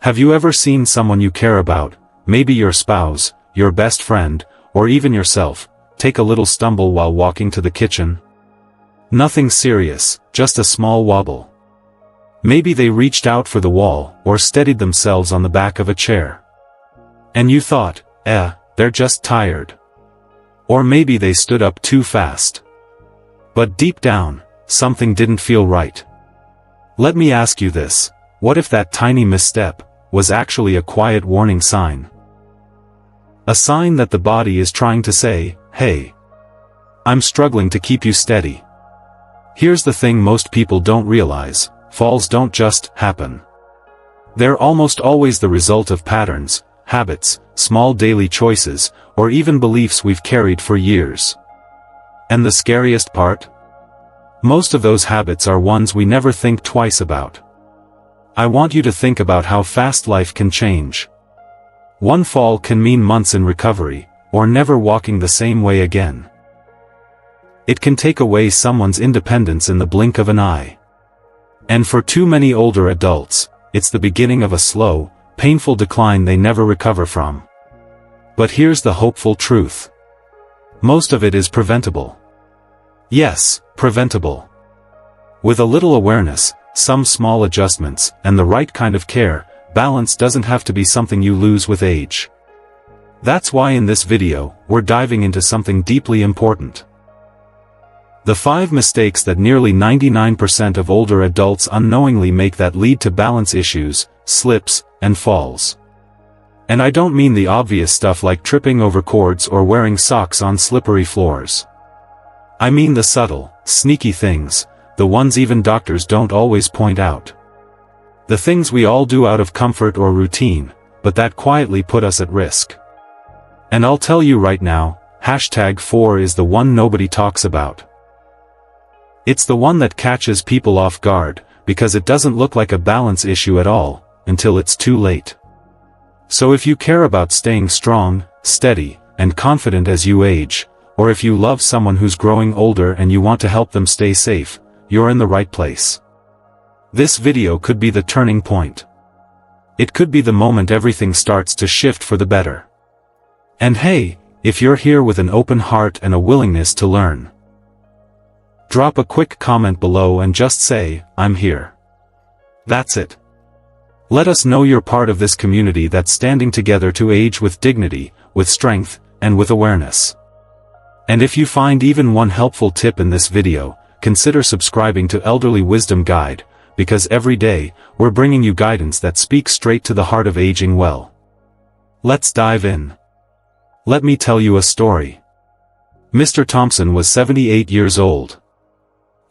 Have you ever seen someone you care about, maybe your spouse, your best friend, or even yourself, take a little stumble while walking to the kitchen? Nothing serious, just a small wobble. Maybe they reached out for the wall, or steadied themselves on the back of a chair. And you thought, they're just tired. Or maybe they stood up too fast. But deep down, something didn't feel right. Let me ask you this, what if that tiny misstep was actually a quiet warning sign? A sign that the body is trying to say, hey, I'm struggling to keep you steady. Here's the thing most people don't realize, falls don't just happen. They're almost always the result of patterns, habits, small daily choices, or even beliefs we've carried for years. And the scariest part? Most of those habits are ones we never think twice about. I want you to think about how fast life can change. One fall can mean months in recovery, or never walking the same way again. It can take away someone's independence in the blink of an eye. And for too many older adults, it's the beginning of a slow, painful decline they never recover from. But here's the hopeful truth. Most of it is preventable. Yes, preventable. With a little awareness, some small adjustments, and the right kind of care, balance doesn't have to be something you lose with age. That's why in this video, we're diving into something deeply important. The 5 mistakes that nearly 99% of older adults unknowingly make that lead to balance issues, slips, and falls. And I don't mean the obvious stuff like tripping over cords or wearing socks on slippery floors. I mean the subtle, sneaky things, the ones even doctors don't always point out. The things we all do out of comfort or routine, but that quietly put us at risk. And I'll tell you right now, #4 is the one nobody talks about. It's the one that catches people off guard, because it doesn't look like a balance issue at all, until it's too late. So if you care about staying strong, steady, and confident as you age, or if you love someone who's growing older and you want to help them stay safe, you're in the right place. This video could be the turning point. It could be the moment everything starts to shift for the better. And hey, if you're here with an open heart and a willingness to learn, drop a quick comment below and just say, I'm here. That's it. Let us know you're part of this community that's standing together to age with dignity, with strength, and with awareness. And if you find even one helpful tip in this video, consider subscribing to Elderly Wisdom Guide, because every day, we're bringing you guidance that speaks straight to the heart of aging well. Let's dive in. Let me tell you a story. Mr. Thompson was 78 years old.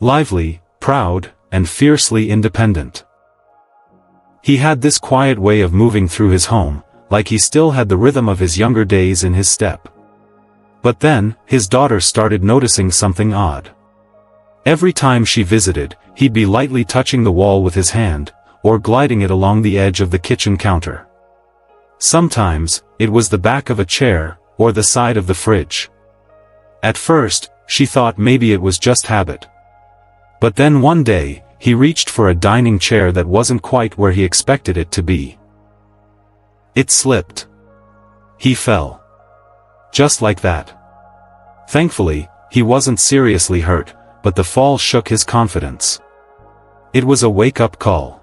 Lively, proud, and fiercely independent. He had this quiet way of moving through his home, like he still had the rhythm of his younger days in his step. But then, his daughter started noticing something odd. Every time she visited, he'd be lightly touching the wall with his hand, or gliding it along the edge of the kitchen counter. Sometimes, it was the back of a chair, or the side of the fridge. At first, she thought maybe it was just habit. But then one day, he reached for a dining chair that wasn't quite where he expected it to be. It slipped. He fell. Just like that. Thankfully, he wasn't seriously hurt, but the fall shook his confidence. It was a wake-up call.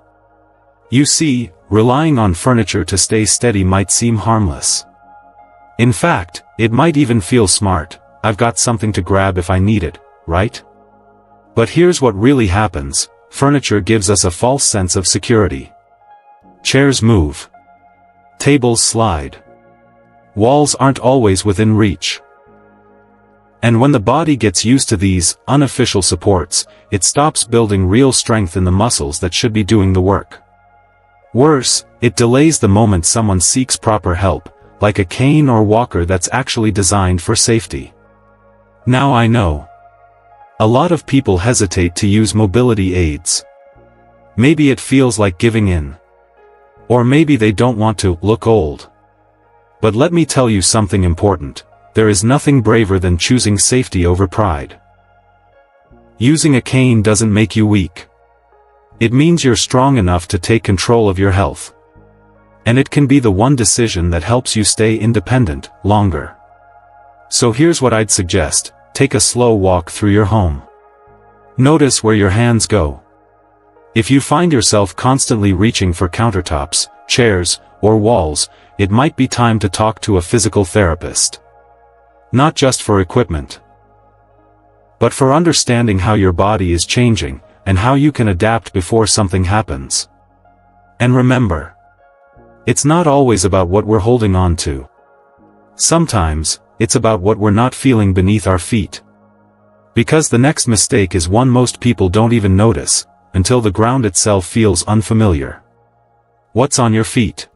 You see, relying on furniture to stay steady might seem harmless. In fact, it might even feel smart. I've got something to grab if I need it, right? But here's what really happens. Furniture gives us a false sense of security. Chairs move. Tables slide. Walls aren't always within reach. And when the body gets used to these unofficial supports, it stops building real strength in the muscles that should be doing the work. Worse, it delays the moment someone seeks proper help, like a cane or walker that's actually designed for safety. Now I know. A lot of people hesitate to use mobility aids. Maybe it feels like giving in. Or maybe they don't want to look old. But let me tell you something important. There is nothing braver than choosing safety over pride. Using a cane doesn't make you weak. It means you're strong enough to take control of your health. And it can be the one decision that helps you stay independent longer. So here's what I'd suggest: take a slow walk through your home. Notice where your hands go. If you find yourself constantly reaching for countertops, chairs, or walls, it might be time to talk to a physical therapist. Not just for equipment, but for understanding how your body is changing, and how you can adapt before something happens. And remember, it's not always about what we're holding on to. Sometimes, it's about what we're not feeling beneath our feet. Because the next mistake is one most people don't even notice, until the ground itself feels unfamiliar. What's on your feet?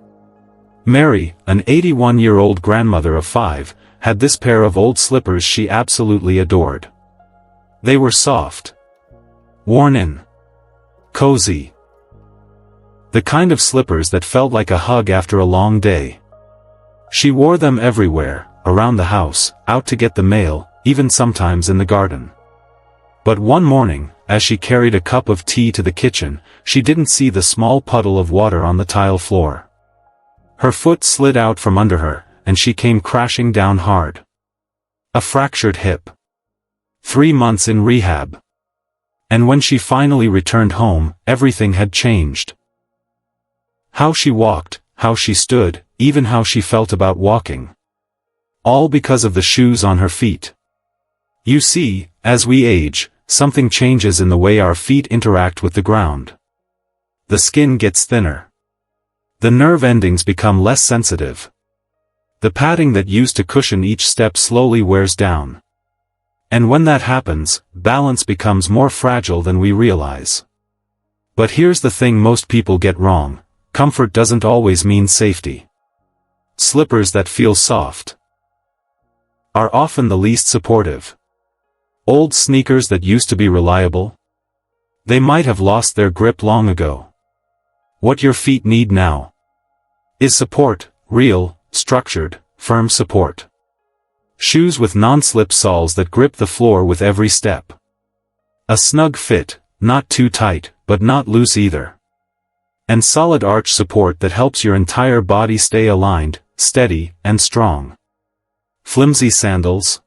Mary, an 81-year-old grandmother of 5, had this pair of old slippers she absolutely adored. They were soft, worn in, cozy. The kind of slippers that felt like a hug after a long day. She wore them everywhere, around the house, out to get the mail, even sometimes in the garden. But one morning, as she carried a cup of tea to the kitchen, she didn't see the small puddle of water on the tile floor. Her foot slid out from under her, and she came crashing down hard. A fractured hip. 3 months in rehab. And when she finally returned home, everything had changed. How she walked, how she stood, even how she felt about walking. All because of the shoes on her feet. You see, as we age, something changes in the way our feet interact with the ground. The skin gets thinner. The nerve endings become less sensitive. The padding that used to cushion each step slowly wears down. And when that happens, balance becomes more fragile than we realize. But here's the thing most people get wrong: comfort doesn't always mean safety. Slippers that feel soft are often the least supportive. Old sneakers that used to be reliable, they might have lost their grip long ago. What your feet need now is support, real, structured, firm support. Shoes with non-slip soles that grip the floor with every step. A snug fit, not too tight, but not loose either. And solid arch support that helps your entire body stay aligned, steady, and strong. Flimsy sandals?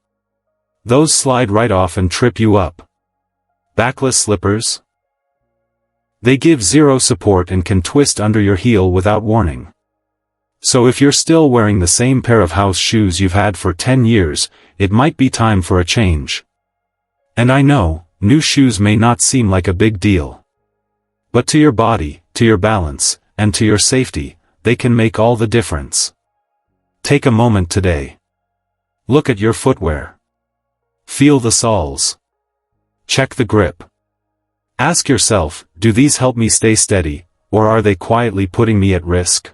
Those slide right off and trip you up. Backless slippers? They give zero support and can twist under your heel without warning. So if you're still wearing the same pair of house shoes you've had for 10 years, it might be time for a change. And I know, new shoes may not seem like a big deal. But to your body, to your balance, and to your safety, they can make all the difference. Take a moment today. Look at your footwear. Feel the soles. Check the grip. Ask yourself, do these help me stay steady, or are they quietly putting me at risk?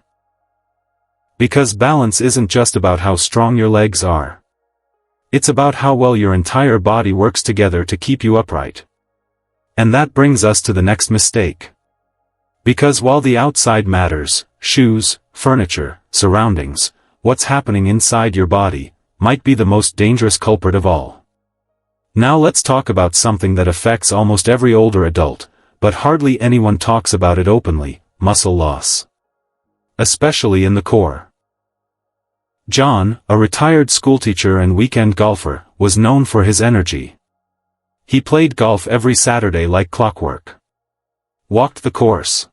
Because balance isn't just about how strong your legs are. It's about how well your entire body works together to keep you upright. And that brings us to the next mistake. Because while the outside matters, shoes, furniture, surroundings, what's happening inside your body, might be the most dangerous culprit of all. Now let's talk about something that affects almost every older adult, but hardly anyone talks about it openly: muscle loss. Especially in the core. John, a retired schoolteacher and weekend golfer, was known for his energy. He played golf every Saturday like clockwork. Walked the course.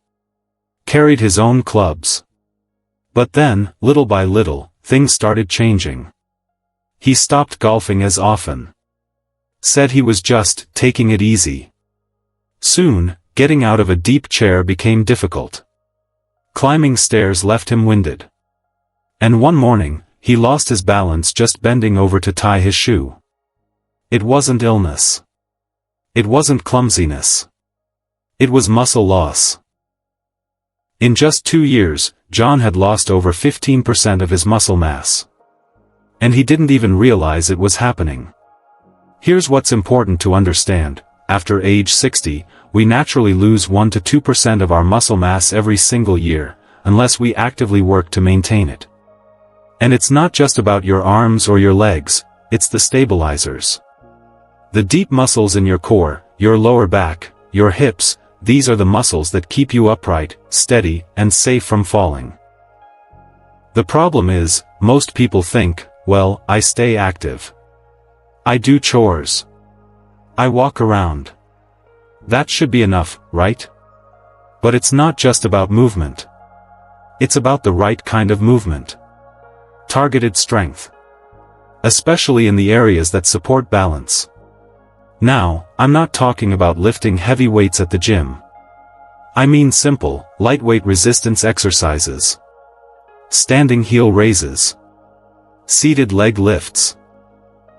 Carried his own clubs. But then, little by little, things started changing. He stopped golfing as often. Said he was just taking it easy. Soon, getting out of a deep chair became difficult. Climbing stairs left him winded. And one morning, he lost his balance just bending over to tie his shoe. It wasn't illness. It wasn't clumsiness. It was muscle loss. In just 2 years, John had lost over 15% of his muscle mass. And he didn't even realize it was happening. Here's what's important to understand: after age 60, we naturally lose 1 to 2% of our muscle mass every single year, unless we actively work to maintain it. And it's not just about your arms or your legs, it's the stabilizers. The deep muscles in your core, your lower back, your hips, these are the muscles that keep you upright, steady, and safe from falling. The problem is, most people think, well, I stay active. I do chores. I walk around. That should be enough, right? But it's not just about movement. It's about the right kind of movement. Targeted strength. Especially in the areas that support balance. Now, I'm not talking about lifting heavy weights at the gym. I mean simple, lightweight resistance exercises. Standing heel raises. Seated leg lifts.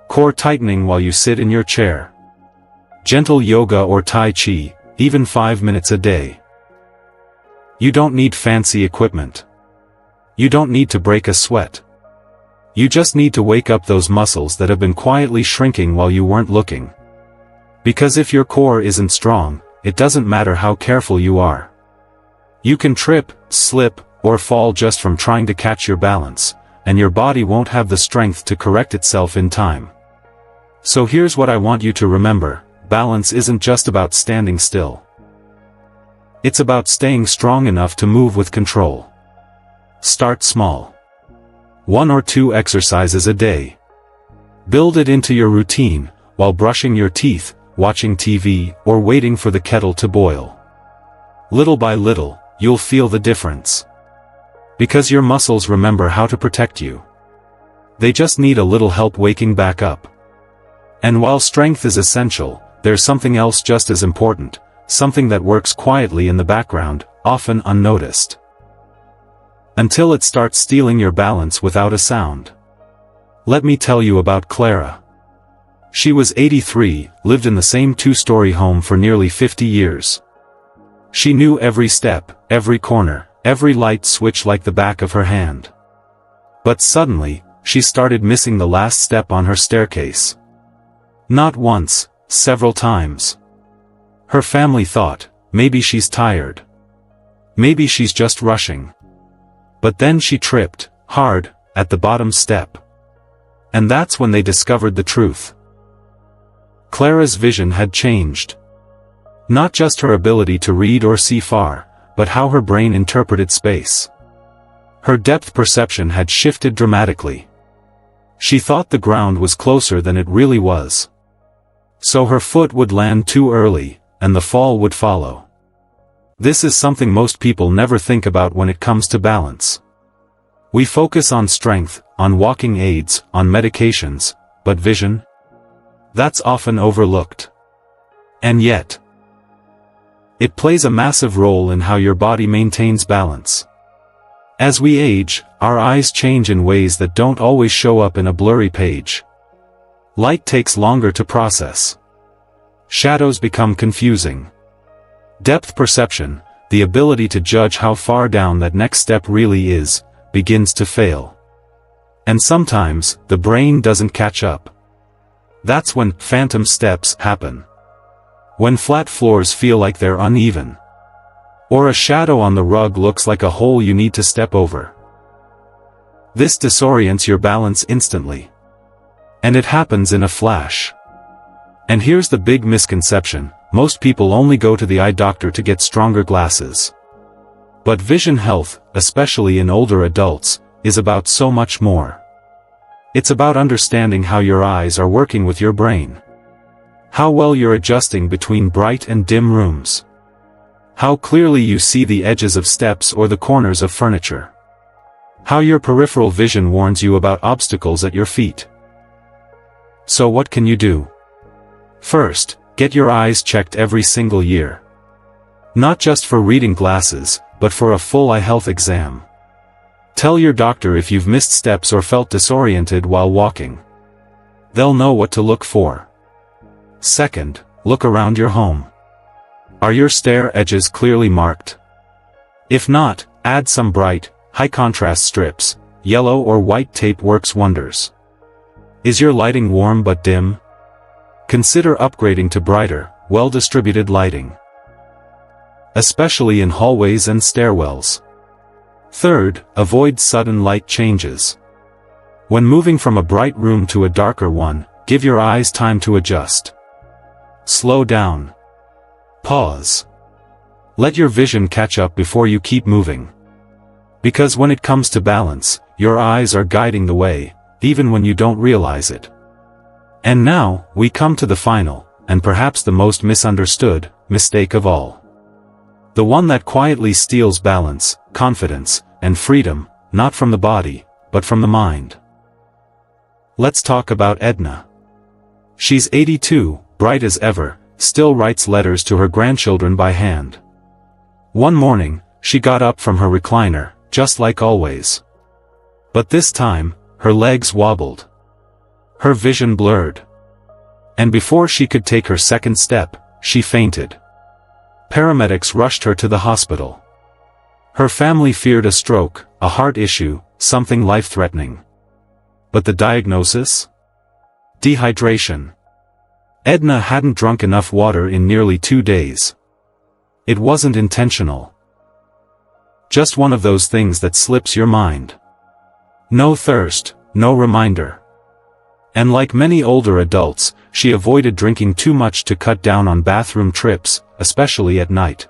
Core tightening while you sit in your chair. Gentle yoga or tai chi, even 5 minutes a day. You don't need fancy equipment. You don't need to break a sweat. You just need to wake up those muscles that have been quietly shrinking while you weren't looking. Because if your core isn't strong, it doesn't matter how careful you are. You can trip, slip, or fall just from trying to catch your balance, and your body won't have the strength to correct itself in time. So here's what I want you to remember: balance isn't just about standing still. It's about staying strong enough to move with control. Start small. 1 or 2 exercises a day. Build it into your routine, while brushing your teeth, watching TV, or waiting for the kettle to boil. Little by little, you'll feel the difference. Because your muscles remember how to protect you. They just need a little help waking back up. And while strength is essential, there's something else just as important, something that works quietly in the background, often unnoticed. Until it starts stealing your balance without a sound. Let me tell you about Clara. She was 83, lived in the same 2-story home for nearly 50 years. She knew every step, every corner, every light switch like the back of her hand. But suddenly, she started missing the last step on her staircase. Not once, several times. Her family thought, maybe she's tired. Maybe she's just rushing. But then she tripped, hard, at the bottom step. And that's when they discovered the truth. Clara's vision had changed. Not just her ability to read or see far, but how her brain interpreted space. Her depth perception had shifted dramatically. She thought the ground was closer than it really was. So her foot would land too early, and the fall would follow. This is something most people never think about when it comes to balance. We focus on strength, on walking aids, on medications, but vision? That's often overlooked. And yet, it plays a massive role in how your body maintains balance. As we age, our eyes change in ways that don't always show up in a blurry page. Light takes longer to process. Shadows become confusing. Depth perception, the ability to judge how far down that next step really is, begins to fail. And sometimes, the brain doesn't catch up. That's when phantom steps happen. When flat floors feel like they're uneven. Or a shadow on the rug looks like a hole you need to step over. This disorients your balance instantly. And it happens in a flash. And here's the big misconception: most people only go to the eye doctor to get stronger glasses. But vision health, especially in older adults, is about so much more. It's about understanding how your eyes are working with your brain. How well you're adjusting between bright and dim rooms. How clearly you see the edges of steps or the corners of furniture. How your peripheral vision warns you about obstacles at your feet. So what can you do? First, get your eyes checked every single year. Not just for reading glasses, but for a full eye health exam. Tell your doctor if you've missed steps or felt disoriented while walking. They'll know what to look for. Second, look around your home. Are your stair edges clearly marked? If not, add some bright, high-contrast strips. Yellow or white tape works wonders. Is your lighting warm but dim? Consider upgrading to brighter, well-distributed lighting. Especially in hallways and stairwells. Third, avoid sudden light changes. When moving from a bright room to a darker one, give your eyes time to adjust. Slow down. Pause. Let your vision catch up before you keep moving. Because when it comes to balance, your eyes are guiding the way, even when you don't realize it. And now, we come to the final, and perhaps the most misunderstood, mistake of all. The one that quietly steals balance, confidence, and freedom, not from the body, but from the mind. Let's talk about Edna. She's 82, bright as ever, still writes letters to her grandchildren by hand. One morning, she got up from her recliner, just like always. But this time, her legs wobbled. Her vision blurred. And before she could take her second step, she fainted. Paramedics rushed her to the hospital. Her family feared a stroke, a heart issue, something life-threatening. But the diagnosis? Dehydration. Edna hadn't drunk enough water in nearly 2 days. It wasn't intentional. Just one of those things that slips your mind. No thirst, no reminder. And like many older adults, she avoided drinking too much to cut down on bathroom trips, especially at night.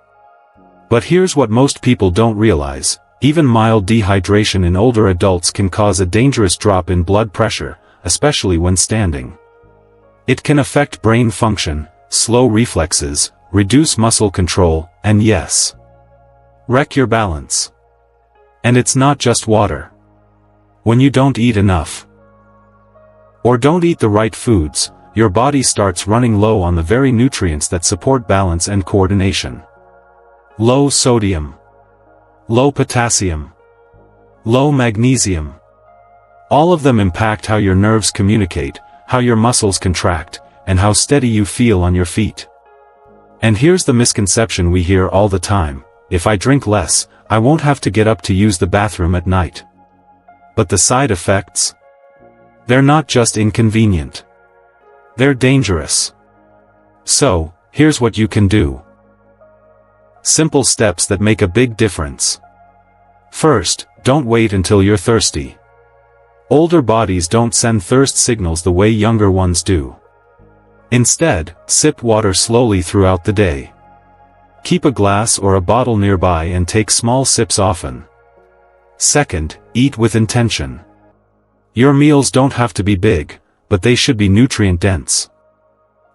But here's what most people don't realize: even mild dehydration in older adults can cause a dangerous drop in blood pressure, especially when standing. It can affect brain function, slow reflexes, reduce muscle control, and yes, wreck your balance. And it's not just water. When you don't eat enough, or don't eat the right foods, your body starts running low on the very nutrients that support balance and coordination. Low sodium, low potassium, low magnesium. All of them impact how your nerves communicate, how your muscles contract, and how steady you feel on your feet. And here's the misconception we hear all the time: if I drink less, I won't have to get up to use the bathroom at night. But the side effects? They're not just inconvenient. They're dangerous. So, here's what you can do. Simple steps that make a big difference. First, don't wait until you're thirsty. Older bodies don't send thirst signals the way younger ones do. Instead, sip water slowly throughout the day. Keep a glass or a bottle nearby and take small sips often. Second, eat with intention. Your meals don't have to be big, but they should be nutrient-dense.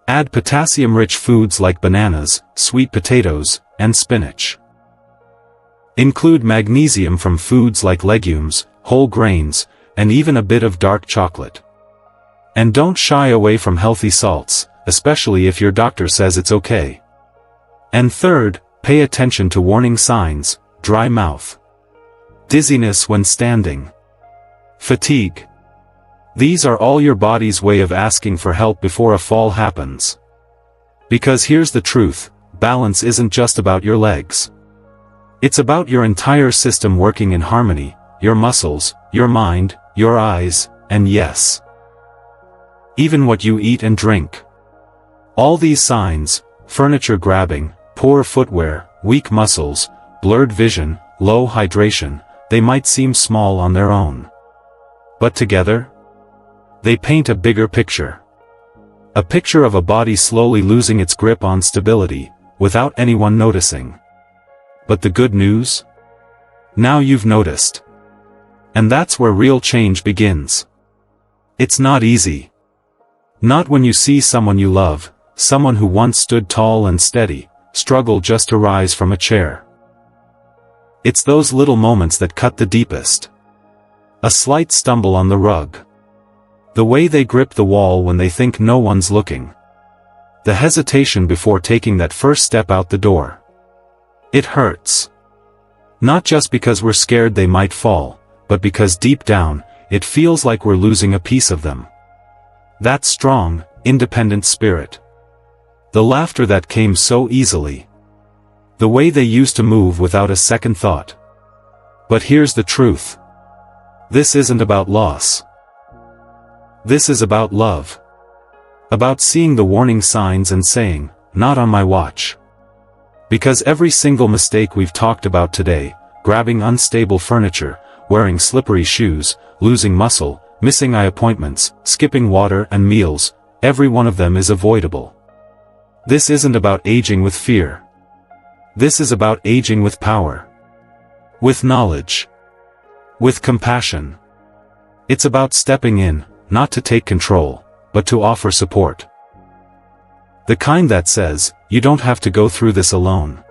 Add potassium-rich foods like bananas, sweet potatoes, and spinach. Include magnesium from foods like legumes, whole grains, and even a bit of dark chocolate. And don't shy away from healthy salts, especially if your doctor says it's okay. And third, pay attention to warning signs: dry mouth, dizziness when standing, fatigue. These are all your body's way of asking for help before a fall happens. Because here's the truth: balance isn't just about your legs. It's about your entire system working in harmony: your muscles, your mind, your eyes, and yes, even what you eat and drink. All these signs: furniture grabbing, poor footwear, weak muscles, blurred vision, low hydration, they might seem small on their own. But together, they paint a bigger picture. A picture of a body slowly losing its grip on stability, without anyone noticing. But the good news? Now you've noticed. And that's where real change begins. It's not easy. Not when you see someone you love, someone who once stood tall and steady, struggle just to rise from a chair. It's those little moments that cut the deepest. A slight stumble on the rug. The way they grip the wall when they think no one's looking. The hesitation before taking that first step out the door. It hurts. Not just because we're scared they might fall, but because deep down, it feels like we're losing a piece of them. That strong, independent spirit. The laughter that came so easily. The way they used to move without a second thought. But here's the truth. This isn't about loss. This is about love. About seeing the warning signs and saying, "Not on my watch." Because every single mistake we've talked about today, grabbing unstable furniture, wearing slippery shoes, losing muscle, missing eye appointments, skipping water and meals, every one of them is avoidable. This isn't about aging with fear. This is about aging with power. With knowledge. With compassion. It's about stepping in, not to take control, but to offer support. The kind that says, you don't have to go through this alone.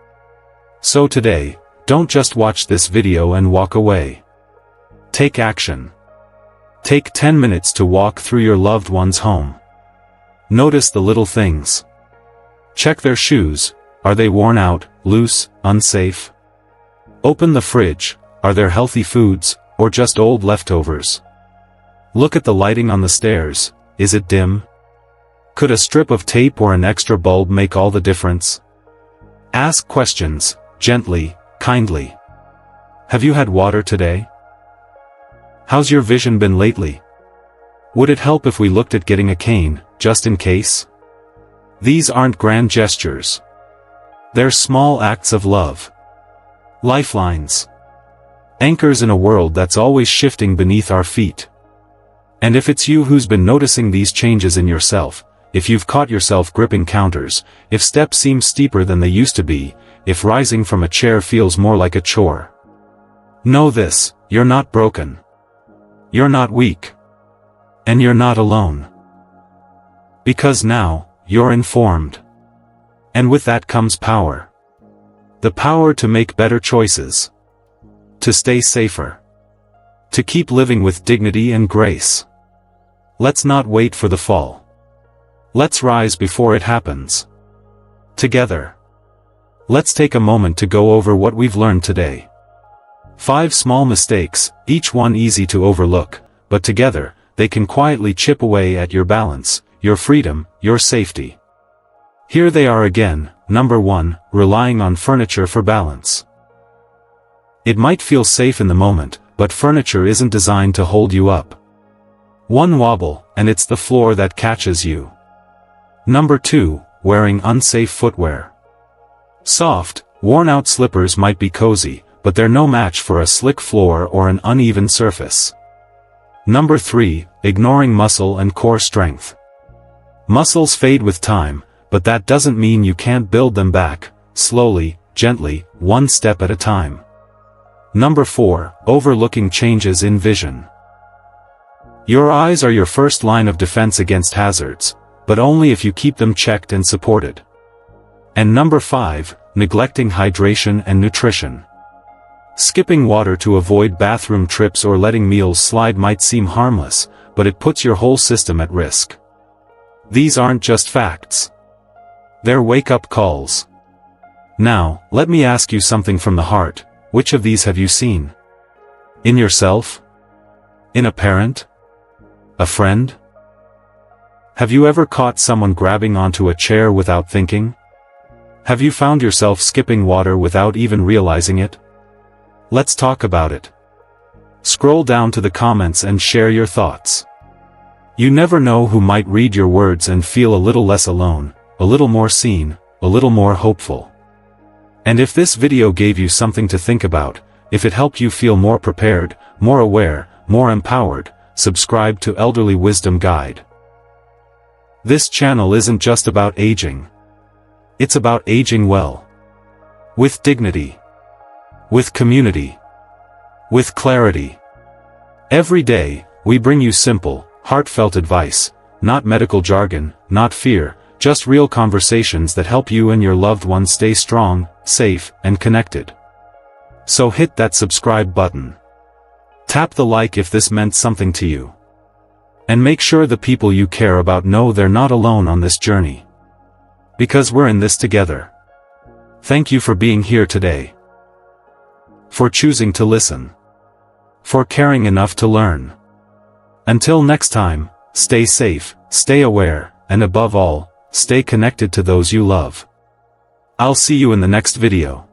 So today, don't just watch this video and walk away. Take action. Take 10 minutes to walk through your loved one's home. Notice the little things. Check their shoes. Are they worn out, loose, unsafe? Open the fridge. Are there healthy foods, or just old leftovers? Look at the lighting on the stairs. Is it dim? Could a strip of tape or an extra bulb make all the difference? Ask questions, gently, kindly. Have you had water today? How's your vision been lately? Would it help if we looked at getting a cane, just in case? These aren't grand gestures. They're small acts of love. Lifelines. Anchors in a world that's always shifting beneath our feet. And if it's you who's been noticing these changes in yourself, if you've caught yourself gripping counters, if steps seem steeper than they used to be, if rising from a chair feels more like a chore, know this: you're not broken. You're not weak. And you're not alone. Because now, you're informed. And with that comes power. The power to make better choices. To stay safer. To keep living with dignity and grace. Let's not wait for the fall. Let's rise before it happens. Together. Let's take a moment to go over what we've learned today. 5 small mistakes, each one easy to overlook, but together, they can quietly chip away at your balance, your freedom, your safety. Here they are again. Number 1, relying on furniture for balance. It might feel safe in the moment, but furniture isn't designed to hold you up. One wobble, and it's the floor that catches you. Number 2, wearing unsafe footwear. Soft, worn-out slippers might be cozy, but they're no match for a slick floor or an uneven surface. Number 3, ignoring muscle and core strength. Muscles fade with time, but that doesn't mean you can't build them back, slowly, gently, one step at a time. Number 4, overlooking changes in vision. Your eyes are your first line of defense against hazards, but only if you keep them checked and supported. And number 5, neglecting hydration and nutrition. Skipping water to avoid bathroom trips or letting meals slide might seem harmless, but it puts your whole system at risk. These aren't just facts. They're wake-up calls. Now, let me ask you something from the heart. Which of these have you seen? In yourself? In a parent? A friend? Have you ever caught someone grabbing onto a chair without thinking? Have you found yourself skipping water without even realizing it? Let's talk about it. Scroll down to the comments and share your thoughts. You never know who might read your words and feel a little less alone, a little more seen, a little more hopeful. And if this video gave you something to think about, if it helped you feel more prepared, more aware, more empowered, subscribe to Elderly Wisdom Guide. This channel isn't just about aging. It's about aging well. With dignity. With community. With clarity. Every day, we bring you simple, heartfelt advice, not medical jargon, not fear, just real conversations that help you and your loved ones stay strong, safe, and connected. So hit that subscribe button. Tap the like if this meant something to you. And make sure the people you care about know they're not alone on this journey. Because we're in this together. Thank you for being here today. For choosing to listen. For caring enough to learn. Until next time, stay safe, stay aware, and above all, stay connected to those you love. I'll see you in the next video.